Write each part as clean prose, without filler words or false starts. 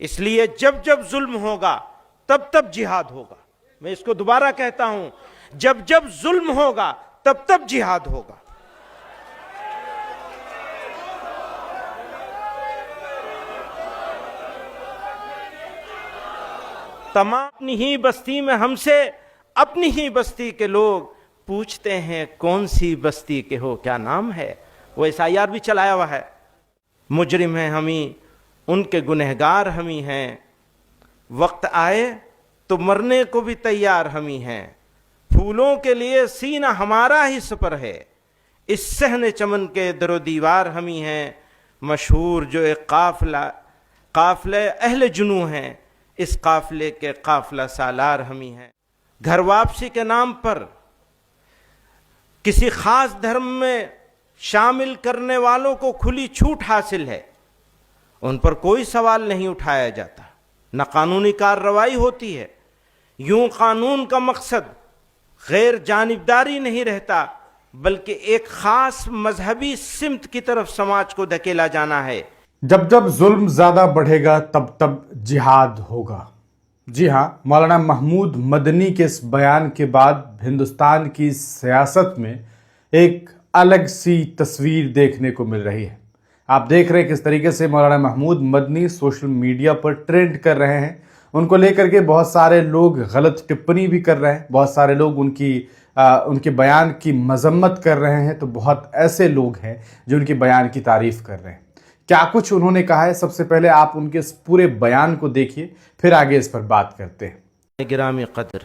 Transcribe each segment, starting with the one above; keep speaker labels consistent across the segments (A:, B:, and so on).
A: اس لیے جب جب ظلم ہوگا تب تب جہاد ہوگا. میں اس کو دوبارہ کہتا ہوں، جب جب ظلم ہوگا تب تب جہاد ہوگا. تمام اپنی ہی بستی میں ہم سے اپنی ہی بستی کے لوگ پوچھتے ہیں کون سی بستی کے ہو، کیا نام ہے. وہ SIR بھی چلایا ہوا ہے. مجرم ہیں ہم ہی، ان کے گنہگار ہم ہی ہیں، وقت آئے تو مرنے کو بھی تیار ہم ہی ہیں. پھولوں کے لیے سینہ ہمارا ہی سپر ہے، اس صحن چمن کے در و دیوار ہم ہی ہیں. مشہور جو ایک قافلہ اہل جنوں ہیں، اس قافلے کے قافلہ سالار ہم ہی ہیں. گھر واپسی کے نام پر کسی خاص دھرم میں شامل کرنے والوں کو کھلی چھوٹ حاصل ہے، ان پر کوئی سوال نہیں اٹھایا جاتا، نہ قانونی کارروائی ہوتی ہے. یوں قانون کا مقصد غیر جانبداری نہیں رہتا، بلکہ ایک خاص مذہبی سمت کی طرف سماج کو دھکیلا جانا ہے.
B: جب جب ظلم زیادہ بڑھے گا تب تب جہاد ہوگا. جی ہاں، مولانا محمود مدنی کے اس بیان کے بعد ہندوستان کی سیاست میں ایک الگ سی تصویر دیکھنے کو مل رہی ہے. آپ دیکھ رہے ہیں کس طریقے سے مولانا محمود مدنی سوشل میڈیا پر ٹرینڈ کر رہے ہیں. ان کو لے کر کے بہت سارے لوگ غلط ٹپنی بھی کر رہے ہیں، بہت سارے لوگ ان کے بیان کی مذمت کر رہے ہیں، تو بہت ایسے لوگ ہیں جو ان کے بیان کی تعریف کر رہے ہیں. کیا کچھ انہوں نے کہا ہے، سب سے پہلے آپ ان کے اس پورے بیان کو دیکھیے، پھر آگے اس پر بات کرتے ہیں.
A: گرامی قدر،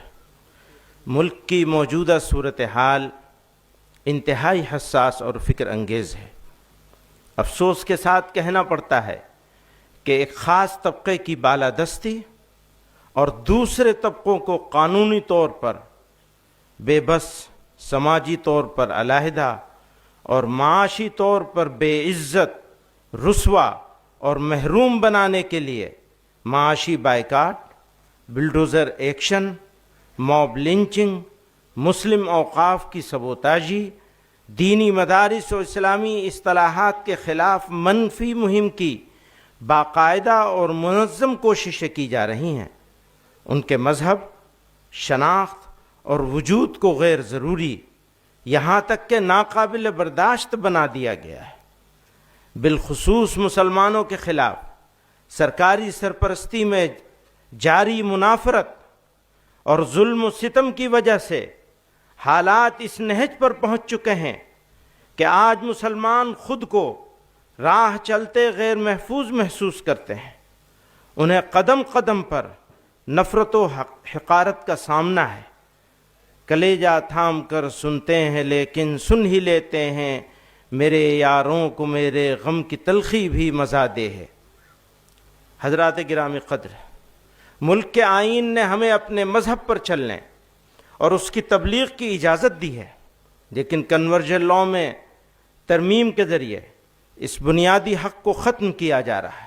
A: ملک کی موجودہ صورتحال انتہائی حساس اور فکر انگیز ہے. افسوس کے ساتھ کہنا پڑتا ہے کہ ایک خاص طبقے کی بالادستی اور دوسرے طبقوں کو قانونی طور پر بے بس، سماجی طور پر علیحدہ اور معاشی طور پر بے عزت، رسوا اور محروم بنانے کے لیے معاشی boycott, bulldozer action, mob lynching, مسلم اوقاف کی سبوتاژی، دینی مدارس و اسلامی اصطلاحات کے خلاف منفی مہم کی باقاعدہ اور منظم کوششیں کی جا رہی ہیں. ان کے مذہب، شناخت اور وجود کو غیر ضروری، یہاں تک کہ ناقابل برداشت بنا دیا گیا ہے. بالخصوص مسلمانوں کے خلاف سرکاری سرپرستی میں جاری منافرت اور ظلم و ستم کی وجہ سے حالات اس نہج پر پہنچ چکے ہیں کہ آج مسلمان خود کو راہ چلتے غیر محفوظ محسوس کرتے ہیں. انہیں قدم قدم پر نفرت و حقارت کا سامنا ہے. کلیجہ تھام کر سنتے ہیں لیکن سن ہی لیتے ہیں، میرے یاروں کو میرے غم کی تلخی بھی مزہ دے ہے. حضرات گرامی قدر، ملک کے آئین نے ہمیں اپنے مذہب پر چلنے اور اس کی تبلیغ کی اجازت دی ہے، لیکن کنورژن لاء میں ترمیم کے ذریعے اس بنیادی حق کو ختم کیا جا رہا ہے.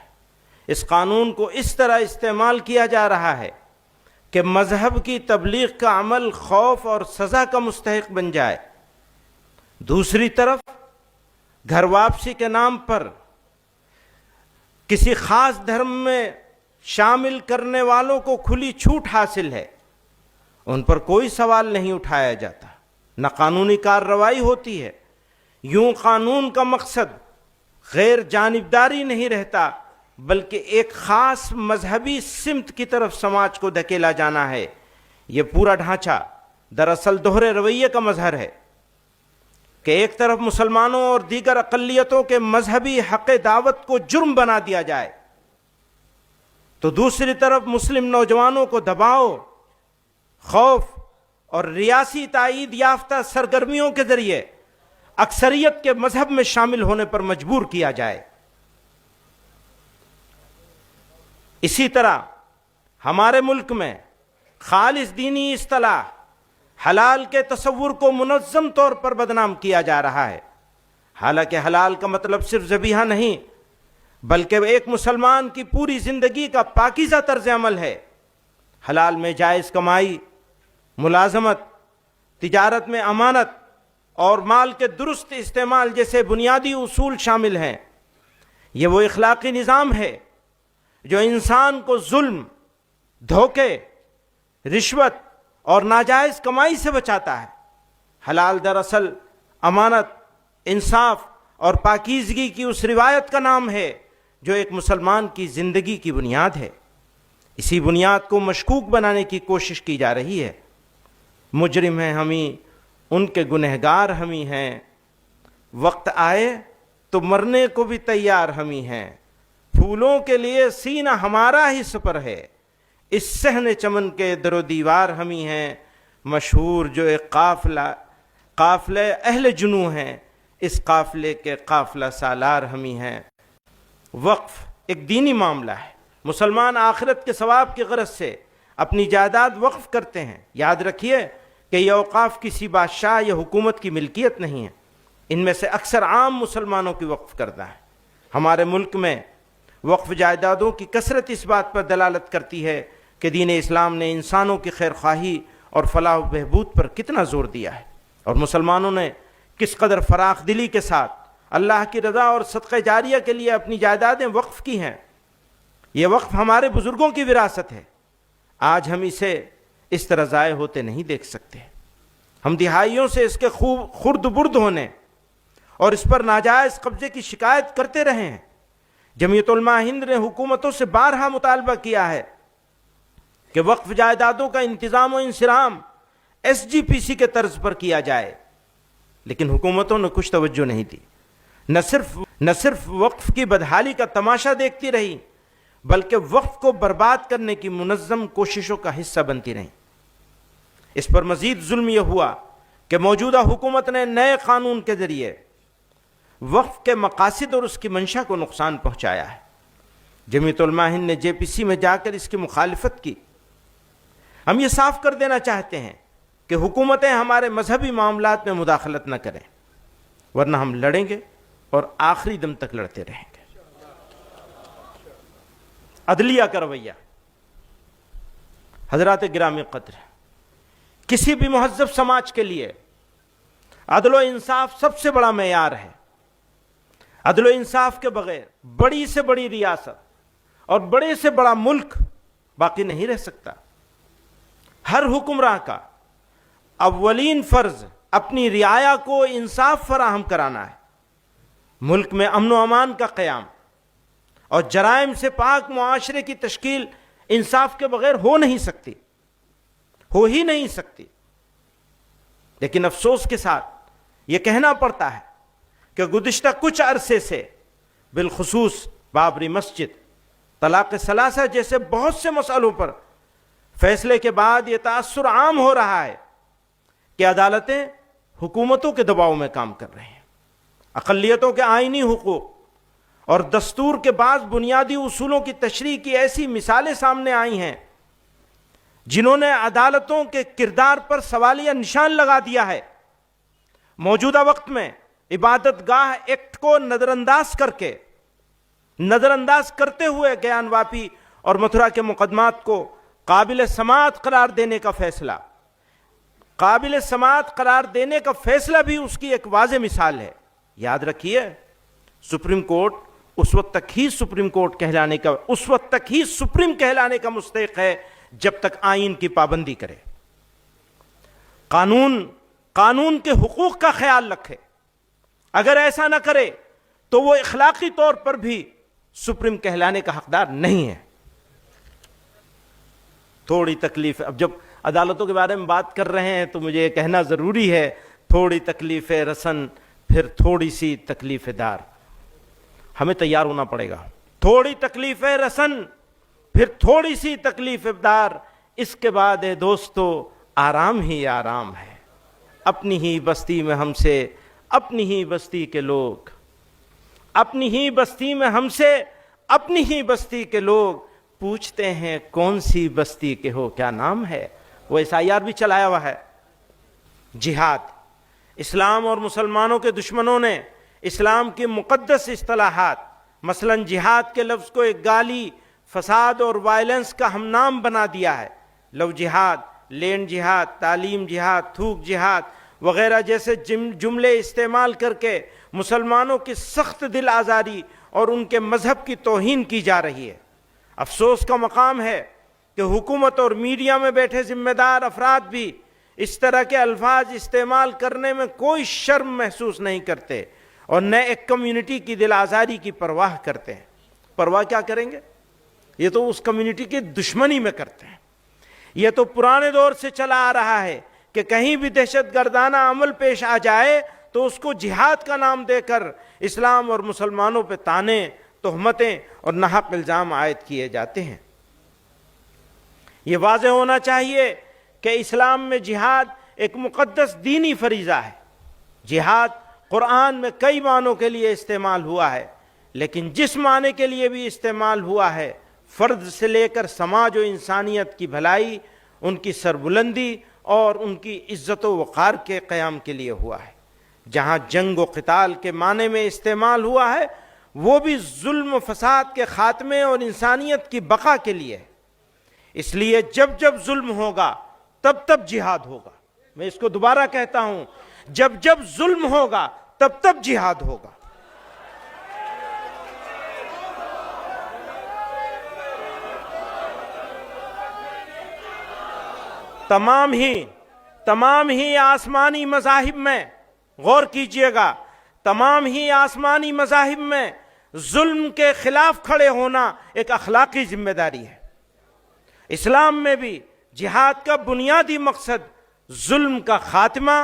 A: اس قانون کو اس طرح استعمال کیا جا رہا ہے کہ مذہب کی تبلیغ کا عمل خوف اور سزا کا مستحق بن جائے. دوسری طرف گھر واپسی کے نام پر کسی خاص دھرم میں شامل کرنے والوں کو کھلی چھوٹ حاصل ہے، ان پر کوئی سوال نہیں اٹھایا جاتا، نہ قانونی کارروائی ہوتی ہے. یوں قانون کا مقصد غیر جانبداری نہیں رہتا، بلکہ ایک خاص مذہبی سمت کی طرف سماج کو دھکیلا جانا ہے. یہ پورا ڈھانچہ دراصل دوہرے رویے کا مظہر ہے کہ ایک طرف مسلمانوں اور دیگر اقلیتوں کے مذہبی حق دعوت کو جرم بنا دیا جائے، تو دوسری طرف مسلم نوجوانوں کو دباؤ، خوف اور ریاسی تائید یافتہ سرگرمیوں کے ذریعے اکثریت کے مذہب میں شامل ہونے پر مجبور کیا جائے. اسی طرح ہمارے ملک میں خالص دینی اصطلاح حلال کے تصور کو منظم طور پر بدنام کیا جا رہا ہے. حالانکہ حلال کا مطلب صرف ذبیحہ نہیں، بلکہ ایک مسلمان کی پوری زندگی کا پاکیزہ طرز عمل ہے. حلال میں جائز کمائی، ملازمت، تجارت میں امانت اور مال کے درست استعمال جیسے بنیادی اصول شامل ہیں. یہ وہ اخلاقی نظام ہے جو انسان کو ظلم، دھوکے، رشوت اور ناجائز کمائی سے بچاتا ہے۔ حلال دراصل امانت، انصاف اور پاکیزگی کی اس روایت کا نام ہے جو ایک مسلمان کی زندگی کی بنیاد ہے۔ اسی بنیاد کو مشکوک بنانے کی کوشش کی جا رہی ہے۔ مجرم ہیں ہم ہی، ان کے گنہگار ہم ہی ہیں، وقت آئے تو مرنے کو بھی تیار ہم ہی ہیں، پھولوں کے لیے سینہ ہمارا ہی سپر ہے، اس صحن چمن کے در و دیوار ہم ہی ہیں، مشہور جو ایک قافلہ اہل جنوں ہیں، اس قافلے کے قافلہ سالار ہم ہی ہیں۔ وقف ایک دینی معاملہ ہے۔ مسلمان آخرت کے ثواب کی غرض سے اپنی جائیداد وقف کرتے ہیں۔ یاد رکھیے کہ یہ اوقاف کسی بادشاہ یا حکومت کی ملکیت نہیں ہے، ان میں سے اکثر عام مسلمانوں کی وقف کردہ ہے۔ ہمارے ملک میں وقف جائیدادوں کی کثرت اس بات پر دلالت کرتی ہے کہ دین اسلام نے انسانوں کی خیر خواہی اور فلاح و بہبود پر کتنا زور دیا ہے، اور مسلمانوں نے کس قدر فراخ دلی کے ساتھ اللہ کی رضا اور صدقہ جاریہ کے لیے اپنی جائیدادیں وقف کی ہیں۔ یہ وقف ہمارے بزرگوں کی وراثت ہے، آج ہم اسے اس طرح ضائع ہوتے نہیں دیکھ سکتے۔ ہم دہائیوں سے اس کے خرد برد ہونے اور اس پر ناجائز قبضے کی شکایت کرتے رہے ہیں۔ جمعیت علماء ہند نے حکومتوں سے بارہا مطالبہ کیا ہے کہ وقف جائیدادوں کا انتظام و انصرام SGPC کے طرز پر کیا جائے، لیکن حکومتوں نے کچھ توجہ نہیں دی، نہ صرف وقف کی بدحالی کا تماشا دیکھتی رہی بلکہ وقف کو برباد کرنے کی منظم کوششوں کا حصہ بنتی رہیں۔ اس پر مزید ظلم یہ ہوا کہ موجودہ حکومت نے نئے قانون کے ذریعے وقف کے مقاصد اور اس کی منشا کو نقصان پہنچایا ہے۔ جمعیت علماء ہند نے JPC میں جا کر اس کی مخالفت کی۔ ہم یہ صاف کر دینا چاہتے ہیں کہ حکومتیں ہمارے مذہبی معاملات میں مداخلت نہ کریں، ورنہ ہم لڑیں گے اور آخری دم تک لڑتے رہیں گے۔ عدلیہ کا رویہ، حضرات گرامی قدر، کسی بھی مہذب سماج کے لیے عدل و انصاف سب سے بڑا معیار ہے۔ عدل و انصاف کے بغیر بڑی سے بڑی ریاست اور بڑے سے بڑا ملک باقی نہیں رہ سکتا۔ ہر حکمراں کا اولین فرض اپنی رعایا کو انصاف فراہم کرانا ہے۔ ملک میں امن و امان کا قیام اور جرائم سے پاک معاشرے کی تشکیل انصاف کے بغیر ہو نہیں سکتی، ہو ہی نہیں سکتی۔ لیکن افسوس کے ساتھ یہ کہنا پڑتا ہے کہ گزشتہ کچھ عرصے سے بالخصوص بابری مسجد، طلاق ثلاثہ جیسے بہت سے مسئلوں پر فیصلے کے بعد یہ تاثر عام ہو رہا ہے کہ عدالتیں حکومتوں کے دباؤ میں کام کر رہے ہیں۔ اقلیتوں کے آئینی حقوق اور دستور کے بعض بنیادی اصولوں کی تشریح کی ایسی مثالیں سامنے آئی ہیں جنہوں نے عدالتوں کے کردار پر سوالیہ نشان لگا دیا ہے۔ موجودہ وقت میں عبادت گاہ ایکٹ کو نظر انداز کرتے ہوئے گیان واپی اور متھرا کے مقدمات کو قابل سماعت قرار دینے کا فیصلہ بھی اس کی ایک واضح مثال ہے۔ یاد رکھیے، سپریم کورٹ اس وقت تک ہی سپریم کہلانے کا مستحق ہے جب تک آئین کی پابندی کرے، قانون کے حقوق کا خیال رکھے۔ اگر ایسا نہ کرے تو وہ اخلاقی طور پر بھی سپریم کہلانے کا حقدار نہیں ہے۔ تھوڑی تکلیف، اب جب عدالتوں کے بارے میں بات کر رہے ہیں تو مجھے یہ کہنا ضروری ہے، تھوڑی تکلیف رسن پھر تھوڑی سی تکلیف دار، ہمیں تیار ہونا پڑے گا۔ تھوڑی تکلیف رسن پھر تھوڑی سی تکلیف دار، اس کے بعد دوستو آرام ہی آرام ہے۔ اپنی ہی بستی میں ہم سے، اپنی ہی بستی کے لوگ، اپنی ہی بستی میں ہم سے، اپنی ہی بستی کے لوگ پوچھتے ہیں کون سی بستی کے ہو، کیا نام ہے؟ وہ SIR بھی چلایا ہوا ہے۔ جہاد، اسلام اور مسلمانوں کے دشمنوں نے اسلام کی مقدس اصطلاحات مثلا جہاد کے لفظ کو ایک گالی، فساد اور وائلنس کا ہم نام بنا دیا ہے۔ لو جہاد، لینڈ جہاد، تعلیم جہاد، تھوک جہاد وغیرہ جیسے جملے استعمال کر کے مسلمانوں کی سخت دل آزاری اور ان کے مذہب کی توہین کی جا رہی ہے۔ افسوس کا مقام ہے کہ حکومت اور میڈیا میں بیٹھے ذمہ دار افراد بھی اس طرح کے الفاظ استعمال کرنے میں کوئی شرم محسوس نہیں کرتے اور نہ ایک کمیونٹی کی دل آزاری کی پرواہ کرتے ہیں۔ پرواہ کیا کریں گے؟ یہ تو اس کمیونٹی کی دشمنی میں کرتے ہیں۔ یہ تو پرانے دور سے چلا آ رہا ہے کہ کہیں بھی دہشت گردانہ عمل پیش آ جائے تو اس کو جہاد کا نام دے کر اسلام اور مسلمانوں پہ طعنے، تہمتیں اور ناحق الزام عائد کیے جاتے ہیں۔ یہ واضح ہونا چاہیے کہ اسلام میں جہاد ایک مقدس دینی فریضہ ہے۔ جہاد قرآن میں کئی معنوں کے لیے استعمال ہوا ہے، لیکن جس معنی کے لیے بھی استعمال ہوا ہے، فرد سے لے کر سماج و انسانیت کی بھلائی، ان کی سربلندی اور ان کی عزت و وقار کے قیام کے لیے ہوا ہے۔ جہاں جنگ و قتال کے معنی میں استعمال ہوا ہے، وہ بھی ظلم و فساد کے خاتمے اور انسانیت کی بقا کے لیے ہے۔ اس لیے جب جب ظلم ہوگا تب تب جہاد ہوگا۔ میں اس کو دوبارہ کہتا ہوں، جب جب ظلم ہوگا تب تب جہاد ہوگا۔ تمام ہی آسمانی مذاہب میں، غور کیجئے گا، تمام ہی آسمانی مذاہب میں ظلم کے خلاف کھڑے ہونا ایک اخلاقی ذمہ داری ہے۔ اسلام میں بھی جہاد کا بنیادی مقصد ظلم کا خاتمہ،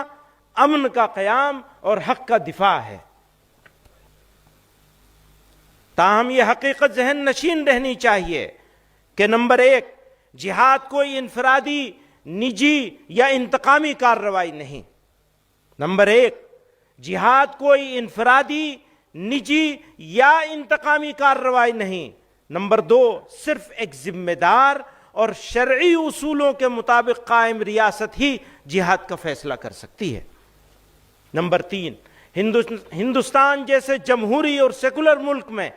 A: امن کا قیام اور حق کا دفاع ہے۔ تاہم یہ حقیقت ذہن نشین رہنی چاہیے کہ نمبر 1، جہاد کوئی انفرادی، نجی یا انتقامی کارروائی نہیں۔ نمبر 1، جہاد کوئی انفرادی، نجی یا انتقامی کارروائی نہیں۔ نمبر 2، صرف ایک ذمہ دار اور شرعی اصولوں کے مطابق قائم ریاست ہی جہاد کا فیصلہ کر سکتی ہے۔ نمبر 3، ہندوستان جیسے جمہوری اور سیکولر ملک میں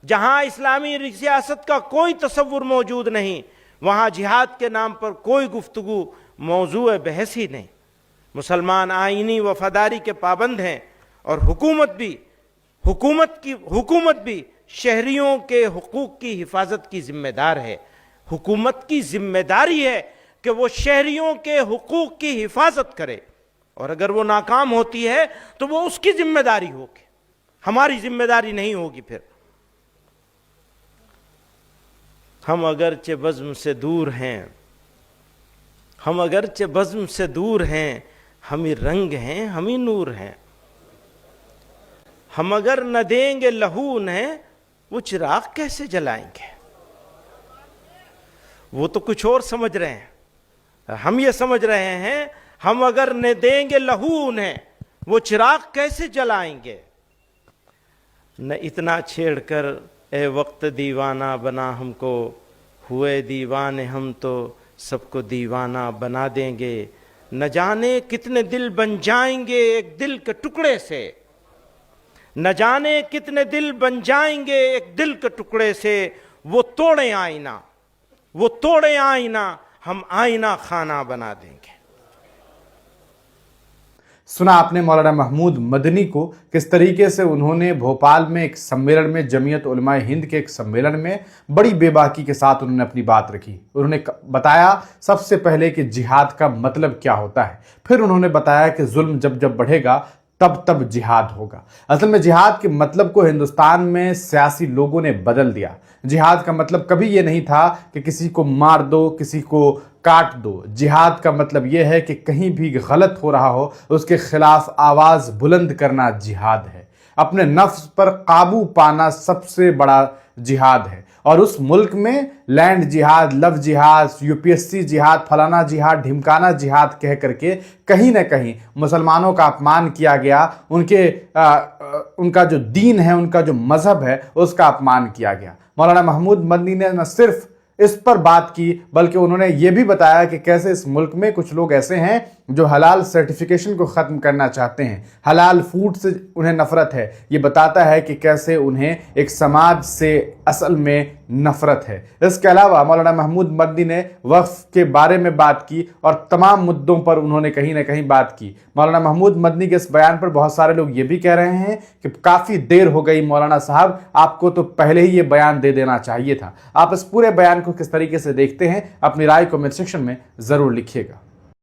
A: جہاں اسلامی سیاست کا کوئی تصور موجود نہیں، وہاں جہاد کے نام پر کوئی گفتگو موضوع بحث ہی نہیں۔ مسلمان آئینی وفاداری کے پابند ہیں اور حکومت بھی شہریوں کے حقوق کی حفاظت کی ذمہ دار ہے۔ حکومت کی ذمہ داری ہے کہ وہ شہریوں کے حقوق کی حفاظت کرے، اور اگر وہ ناکام ہوتی ہے تو وہ اس کی ذمہ داری ہوگی، ہماری ذمہ داری نہیں ہوگی۔ پھر ہم اگرچہ بزم سے دور ہیں، ہمیں رنگ ہیں، ہمیں نور ہیں۔ ہم اگر نہ دیں گے لہو انہیں، وہ چراغ کیسے جلائیں گے؟ وہ تو کچھ اور سمجھ رہے ہیں، ہم یہ سمجھ رہے ہیں ہم اگر نہ دیں گے لہو انہیں، وہ چراغ کیسے جلائیں گے؟ نہ اتنا چھیڑ کر اے وقت دیوانہ بنا ہم کو، ہوئے دیوانے ہم تو سب کو دیوانہ بنا دیں گے۔ نہ جانے کتنے دل بن جائیں گے ایک دل کے ٹکڑے سے، نہ جانے کتنے دل بن جائیں گے ایک دل کے ٹکڑے سے۔ وہ توڑیں آئینہ، ہم آئینہ خانہ بنا دیں گے۔
B: سنا آپ نے مولانا محمود مدنی کو کس طریقے سے انہوں نے بھوپال میں ایک سمیلن میں، جمعیت علماء ہند کے ایک سمیلن میں بڑی بے باکی کے ساتھ انہوں نے اپنی بات رکھی۔ انہوں نے بتایا سب سے پہلے کہ جہاد کا مطلب کیا ہوتا ہے، پھر انہوں نے بتایا کہ ظلم جب جب بڑھے گا تب تب جہاد ہوگا۔ اصل میں جہاد کے مطلب کو ہندوستان میں سیاسی لوگوں نے بدل دیا۔ جہاد کا مطلب کبھی یہ نہیں تھا کہ کسی کو مار دو، کسی کو کاٹ دو۔ جہاد کا مطلب یہ ہے کہ کہیں بھی غلط ہو رہا ہو اس کے خلاف آواز بلند کرنا جہاد ہے۔ اپنے نفس پر قابو پانا سب سے بڑا جہاد ہے، اور اس ملک میں لینڈ جہاد، لو جہاد، UPSC جہاد، فلانا جہاد، ڈھمکانہ جہاد کہہ کر کے کہیں نہ کہیں مسلمانوں کا اپمان کیا گیا، ان کا جو دین ہے، ان کا جو مذہب ہے، اس کا اپمان کیا گیا۔ مولانا محمود مدنی نے نہ صرف اس پر بات کی بلکہ انہوں نے یہ بھی بتایا کہ کیسے اس ملک میں کچھ لوگ ایسے ہیں جو حلال سرٹیفیکیشن کو ختم کرنا چاہتے ہیں، حلال فوڈ سے انہیں نفرت ہے، یہ بتاتا ہے کہ کیسے انہیں ایک سماج سے اصل میں نفرت ہے۔ اس کے علاوہ مولانا محمود مدنی نے وقف کے بارے میں بات کی اور تمام مدوں پر انہوں نے کہیں نہ کہیں بات کی۔ مولانا محمود مدنی کے اس بیان پر بہت سارے لوگ یہ بھی کہہ رہے ہیں کہ کافی دیر ہو گئی مولانا صاحب، آپ کو تو پہلے ہی یہ بیان دے دینا چاہیے تھا۔ آپ اس پورے بیان کو کس طریقے سے دیکھتے ہیں، اپنی رائے کمنٹ سیکشن میں ضرور لکھیے گا۔